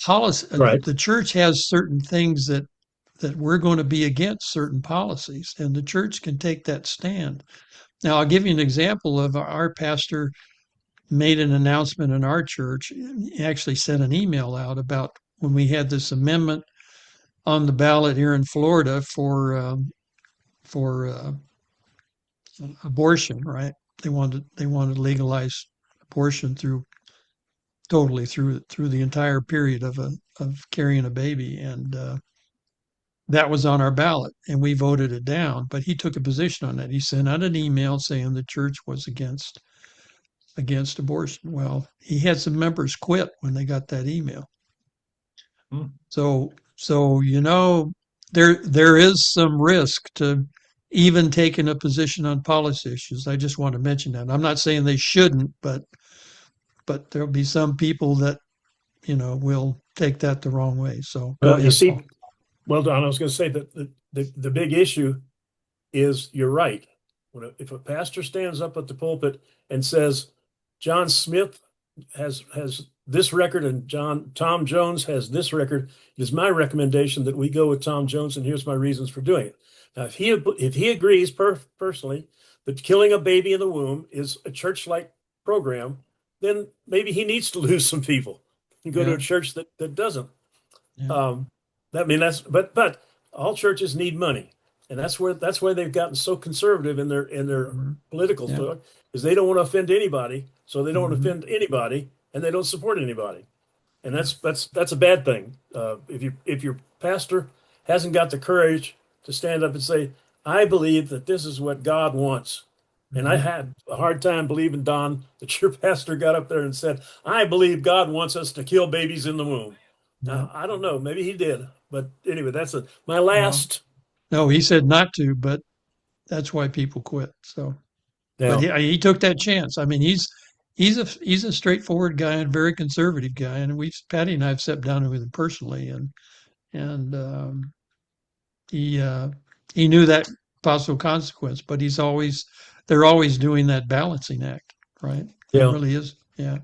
Right. The church has certain things that we're going to be against certain policies, and the church can take that stand. Now, I'll give you an example of our pastor made an announcement in our church. He actually sent an email out about when we had this amendment on the ballot here in Florida for abortion, right? They wanted to legalize abortion through the entire period of carrying a baby, and that was on our ballot, and we voted it down. But he took a position on that. He sent out an email saying the church was against abortion. Well, he had some members quit when they got that email. So you know, there is some risk to even taking a position on policy issues. I just want to mention that. I'm not saying they shouldn't, but there'll be some people that, you know, will take that the wrong way. So you see, Paul. Well, Don, I was going to say that the big issue is you're right. If a pastor stands up at the pulpit and says, John Smith has this record and Tom Jones has this record, it is my recommendation that we go with Tom Jones, and here's my reasons for doing it. Now, if he agrees personally that killing a baby in the womb is a church-like program, then maybe he needs to lose some people and go to a church that doesn't. Yeah. But all churches need money, and that's why they've gotten so conservative in their political talk, is they don't want to offend anybody, so they don't want to offend anybody, and they don't support anybody, and that's a bad thing. If your pastor hasn't got the courage to stand up and say, I believe that this is what God wants, And I had a hard time believing, Don, that your pastor got up there and said, I believe God wants us to kill babies in the womb. Now, I don't know. Maybe he did. But anyway, that's my last. No, he said not to, but that's why people quit. So, but Yeah. he took that chance. I mean, he's a straightforward guy and very conservative guy. And Patty and I have sat down with him personally, and he knew that possible consequence, but they're always doing that balancing act, right? Yeah. It really is. Yeah.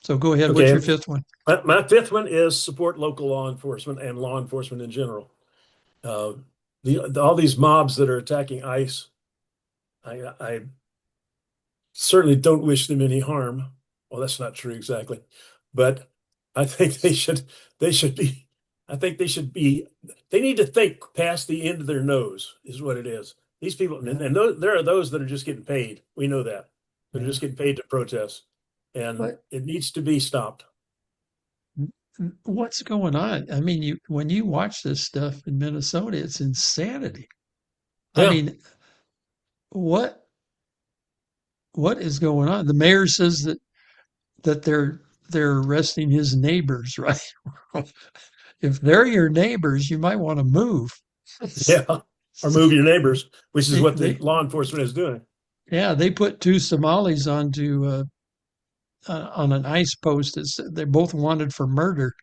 So go ahead. Okay. What's your fifth one? My fifth one is support local law enforcement and law enforcement in general. All these mobs that are attacking ICE, I certainly don't wish them any harm. Well, that's not true exactly, but I think they should be. I think they should be. They need to think past the end of their nose, is what it is. These people, and there are those that are just getting paid. We know that they're just getting paid to protest, and it needs to be stopped. What's going on? I mean, when you watch this stuff in Minnesota, it's insanity. Yeah. I mean, what is going on? The mayor says that they're arresting his neighbors, right? If they're your neighbors, you might want to move. Yeah, or move your neighbors, which is what the law enforcement is doing. Yeah, they put two Somalis onto on an ICE post. They're both wanted for murder,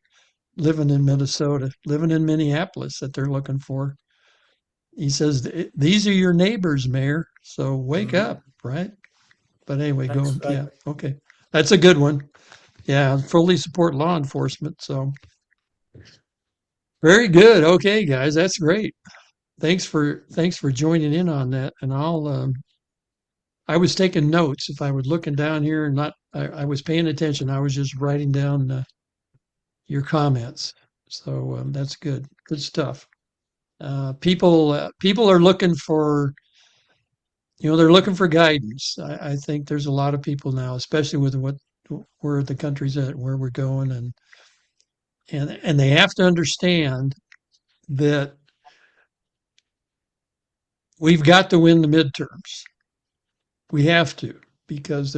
living in Minnesota, living in Minneapolis, that they're looking for. He says, these are your neighbors, Mayor, so wake up, right? But anyway, yeah, okay. That's a good one. Yeah, fully support law enforcement, so. Very good. Okay, guys, that's great. Thanks for joining in on that. And I was taking notes. If I was looking down here and I was paying attention. I was just writing down your comments. So that's good. Good stuff. People are looking for, they're looking for guidance. I think there's a lot of people now, especially with where the country's at, where we're going, and they have to understand that we've got to win the midterms. We have to, because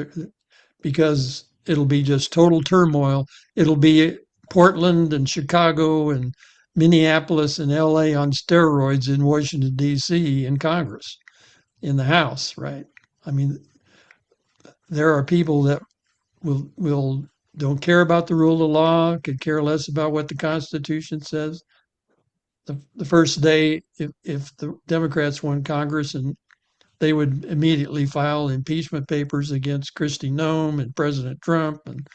it'll be just total turmoil. It'll be Portland and Chicago and Minneapolis and LA on steroids in Washington, D.C. in Congress, in the House, right? I mean, there are people that will don't care about the rule of law, could care less about what the Constitution says. The first day, if the Democrats won Congress, and they would immediately file impeachment papers against Kristi Noem and President Trump, and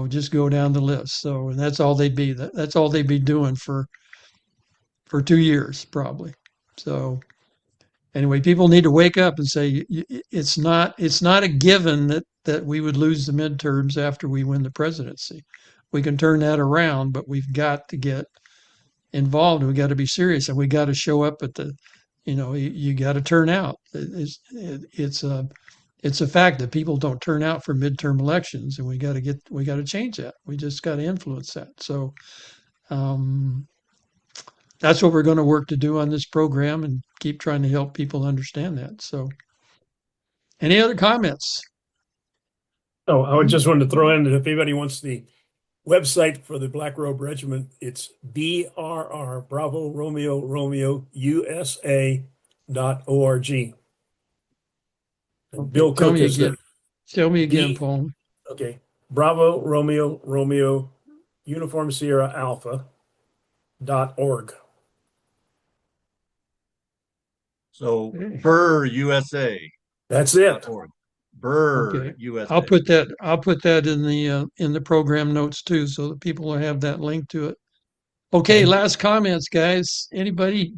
just go down the list. So, and that's all they'd be. That's all they'd be doing for 2 years probably. So, anyway, people need to wake up and say it's not a given that we would lose the midterms after we win the presidency. We can turn that around, but we've got to get involved. We got to be serious, and we got to show up at the. You got to turn out. It's a fact that people don't turn out for midterm elections, and we got to change that. We just got to influence that. So that's what we're going to work to do on this program, and keep trying to help people understand that. So, any other comments? Oh, I would just wanted to throw in that if anybody wants the website for the Black Robe Regiment, it's BRR, Bravo Romeo Romeo USA.org. Bill Cook is there. Tell me again, Paul. Okay. Bravo Romeo Romeo Uniform Sierra Alpha.org. So Burr USA. That's it. Burr USA. I'll put that in the program notes too, so that people will have that link to it. Okay, last comments, guys. Anybody?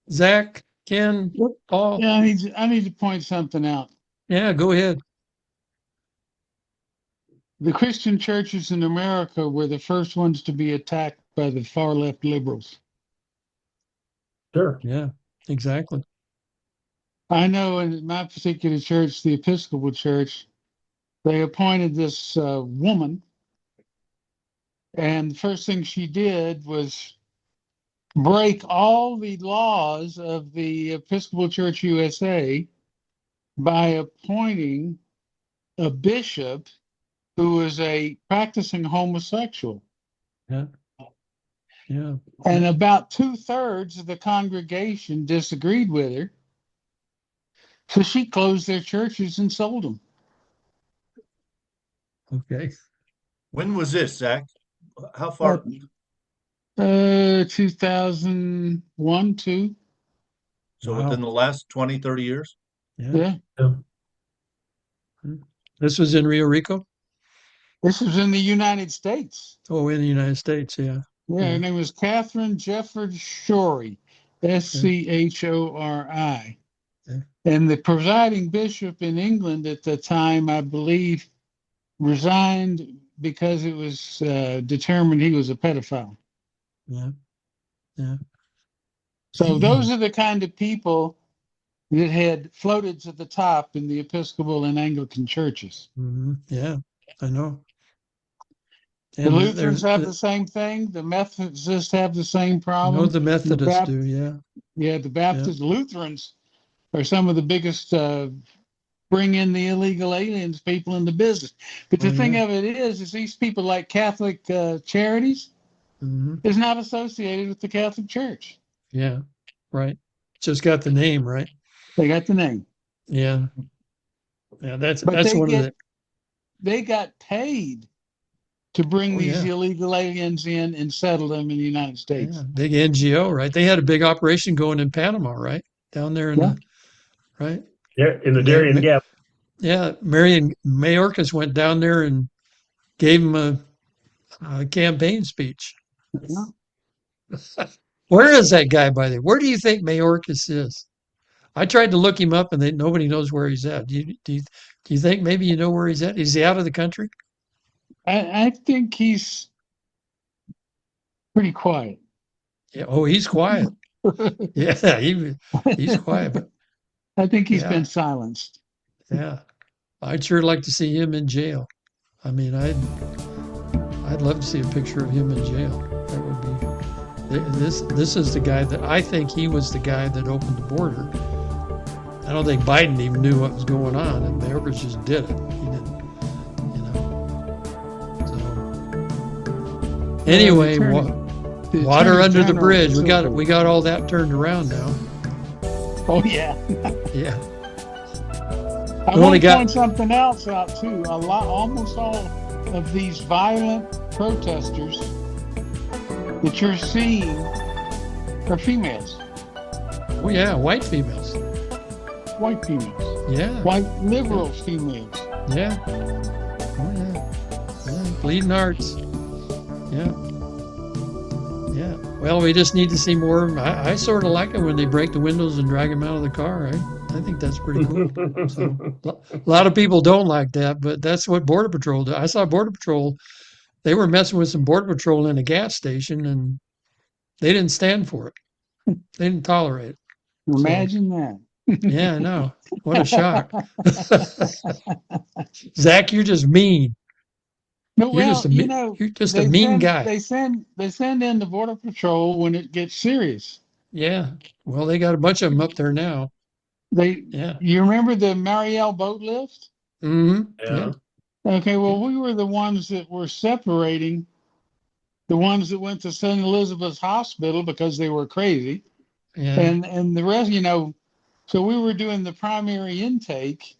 Zach, Ken, Paul? Yeah, I need to point something out. Yeah, go ahead. The Christian churches in America were the first ones to be attacked by the far left liberals. Sure. Yeah, exactly. I know in my particular church, the Episcopal Church, they appointed this woman, and the first thing she did was break all the laws of the Episcopal Church USA by appointing a bishop who was a practicing homosexual. Yeah. Yeah. And about 2/3 of the congregation disagreed with her. So she closed their churches and sold them. Okay. When was this, Zach? How far? 2001, 2. So Wow. within the last 20, 30 years? Yeah. This was in Rio Rico? This was in the United States. Oh, in the United States, yeah. Yeah, her name was Catherine Jefford Shorey, Schori. Yeah. And the presiding bishop in England at the time, I believe, resigned because it was determined he was a pedophile. Yeah. Yeah. So those are the kind of people that had floated to the top in the Episcopal and Anglican churches. Mm-hmm. Yeah, I know. The Lutherans have the same thing. The Methodists have the same problem. No, the Methodists do, yeah. Yeah, the Baptist Lutherans are some of the biggest bring in the illegal aliens people into business. But the thing of it is these people like Catholic charities is not associated with the Catholic Church. Yeah, right. Just got the name, right? They got the name. Yeah. Yeah, that's But one of the. They got paid to bring these illegal aliens in and settle them in the United States. Yeah, big NGO, right? They had a big operation going in Panama, right? Down there in the, right? Yeah, in the Darien Gap. Yeah, Marion Mayorkas went down there and gave him a campaign speech. Yeah. Where is that guy, by the way? Where do you think Mayorkas is? I tried to look him up, and nobody knows where he's at. Do you think maybe you know where he's at? Is he out of the country? I think he's pretty quiet. Yeah. Oh, he's quiet. Yeah, he's quiet. But I think he's been silenced. Yeah, I'd sure like to see him in jail. I mean, I'd love to see a picture of him in jail. That would be. This is the guy that I think he was the guy that opened the border. I don't think Biden even knew what was going on, and Mayorkas just did it. He didn't, So anyway, water under the bridge. We got all that turned around now. Oh yeah. Yeah. I want to point something else out too. Almost all of these violent protesters that you're seeing are females. Oh yeah, white females. White females. Yeah. White liberal females. Yeah. Oh yeah. Bleeding hearts. Yeah. Yeah. Well, we just need to see more. I sort of like it when they break the windows and drag them out of the car. I think that's pretty cool. So, a lot of people don't like that, but that's what Border Patrol did. I saw Border Patrol. They were messing with some Border Patrol in a gas station, and they didn't stand for it. They didn't tolerate it. Imagine that. Yeah, I know. What a shock. Zach, you're just mean. No, you're just a mean guy. They send in the Border Patrol when it gets serious. Yeah. Well, they got a bunch of them up there now. You remember the Mariel boat lift? Mm-hmm. Yeah. Okay, well, we were the ones that were separating the ones that went to St. Elizabeth's Hospital because they were crazy. Yeah. And the rest, so we were doing the primary intake,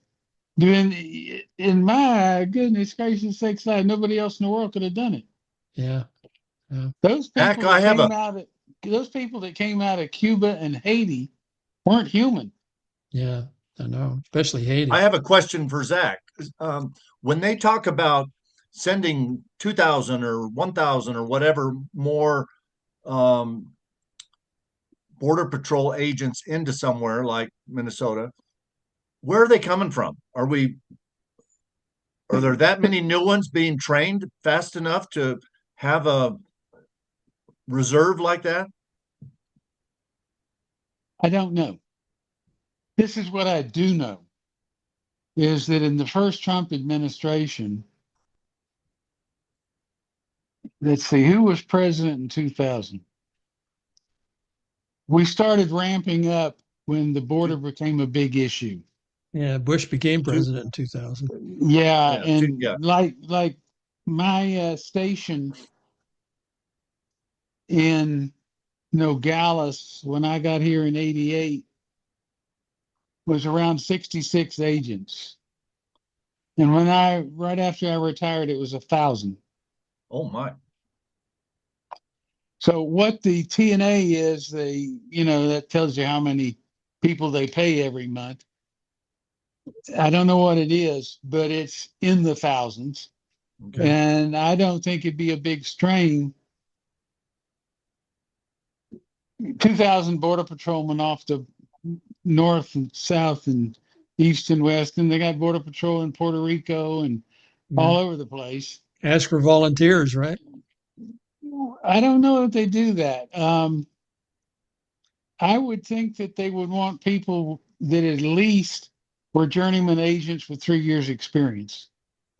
and my goodness gracious sakes, nobody else in the world could have done it. Yeah. Those people that came out of Cuba and Haiti weren't human. Yeah, I know, especially Haiti. I have a question for Zach. When they talk about sending 2,000 or 1,000 or whatever more Border Patrol agents into somewhere like Minnesota, where are they coming from? Are there that many new ones being trained fast enough to have a reserve like that? I don't know. This is what I do know, is that in the first Trump administration, let's see, who was president in 2000? We started ramping up when the border became a big issue. Yeah, Bush became president in 2000. Yeah, Yeah, and yeah. like my station in Nogales when I got here in '88 was around 66 agents, and right after I retired, it was 1,000. Oh my. So what the TNA is, that tells you how many people they pay every month. I don't know what it is, but it's in the thousands. Okay. And I don't think it'd be a big strain. 2,000 border patrolmen off the north and south and east and west, and they got border patrol in Puerto Rico and all over the place. Ask for volunteers, right? I don't know if they do that. I would think that they would want people that at least were journeyman agents with 3 years experience.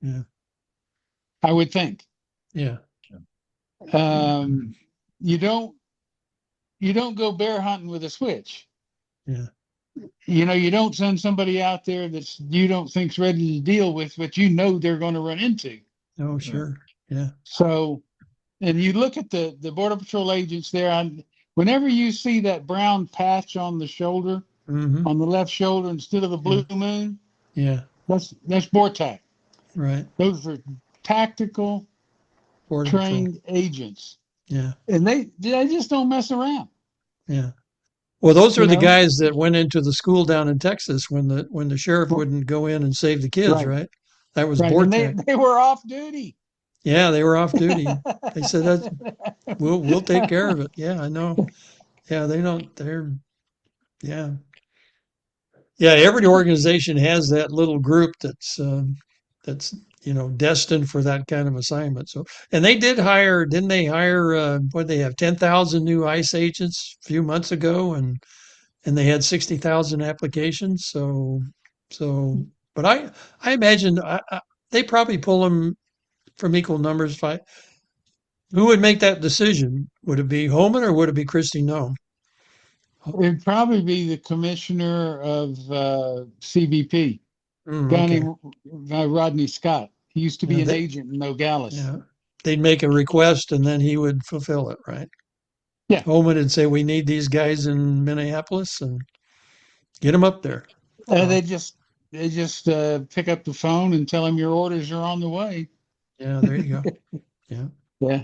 Yeah. I would think. Yeah. You don't go bear hunting with a switch. Yeah. You don't send somebody out there that you don't think's ready to deal with, but you know they're going to run into. Oh, sure. Yeah. So, and you look at the Border Patrol agents there, whenever you see that brown patch on the shoulder, Mm-hmm. on the left shoulder instead of the blue moon, Yeah. that's BORTAC. Right. Those are tactical Border trained Patrol. agents. Yeah. And they just don't mess around. Yeah. Well, those are the know? guys that went into the school down in Texas when the sheriff wouldn't go in and save the kids, right? That was Right. BORTAC. And they were off duty. Yeah, they were off duty. They said we'll take care of it. Yeah, I know. Yeah, every organization has that little group that's destined for that kind of assignment. So, and they didn't they hire what they have 10,000 new ICE agents a few months ago, and they had 60,000 applications. So, but I imagine they probably pull them from equal numbers. Who would make that decision? Would it be Homan or would it be Christy Nome? It'd probably be the commissioner of CBP, Rodney Scott. He used to be an agent in Nogales. Yeah, they'd make a request and then he would fulfill it, right? Yeah. Homan would say, "We need these guys in Minneapolis and get them up there." They just pick up the phone and tell him your orders are on the way. Yeah, there you go. Yeah. Yeah.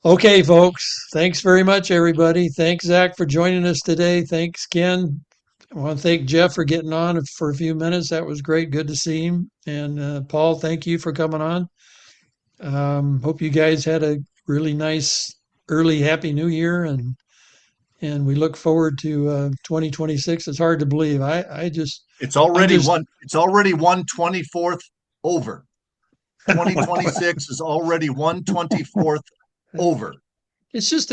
Okay, folks. Thanks very much, everybody. Thanks, Zack, for joining us today. Thanks, Ken. I want to thank Jeff for getting on for a few minutes. That was great. Good to see him. And Paul, thank you for coming on. Hope you guys had a really nice early Happy New Year, and we look forward to 2026. It's hard to believe. It's already 1/24 over. 2026 is already 1/24 over. It's just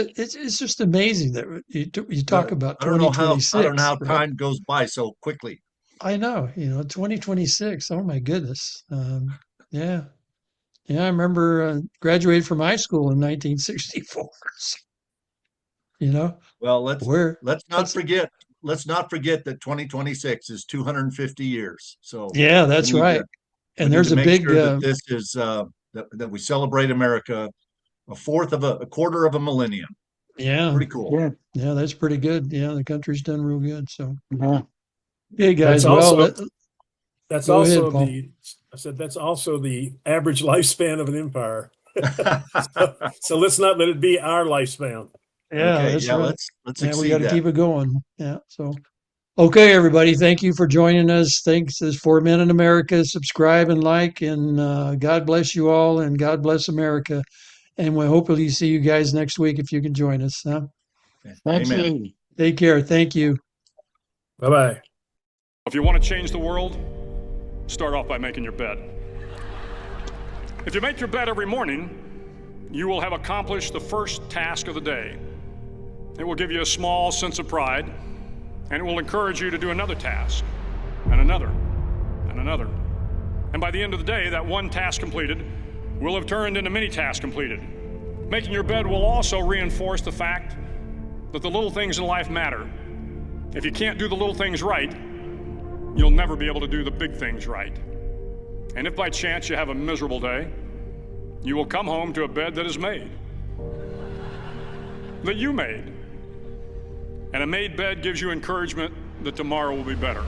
amazing that you talk about 2026. I don't know how time goes by so quickly. I know, 2026. Oh my goodness. Yeah. I remember graduated from high school in 1964. Well, let's not forget that 2026 is 250 years. So yeah, that's right. And there's a big that this is that we celebrate America a quarter of a millennium. Yeah, pretty cool. Yeah, that's pretty good. Yeah, the country's done real good. So yeah. Hey guys, that's also the average lifespan of an empire. so let's not let it be our lifespan. Yeah, okay, that's right. Let's we got to keep it going. Yeah. So, okay, everybody, thank you for joining us. Thanks. This 4 Men in America. Subscribe and like, and God bless you all, and God bless America. And we'll hopefully see you guys next week if you can join us. Huh? Amen. Take care. Thank you. Bye-bye. If you want to change the world, start off by making your bed. If you make your bed every morning, you will have accomplished the first task of the day. It will give you a small sense of pride, and it will encourage you to do another task, and another, and another. And by the end of the day, that one task completed will have turned into many tasks completed. Making your bed will also reinforce the fact that the little things in life matter. If you can't do the little things right, you'll never be able to do the big things right. And if by chance you have a miserable day, you will come home to a bed that is made, that you made. And a made bed gives you encouragement that tomorrow will be better.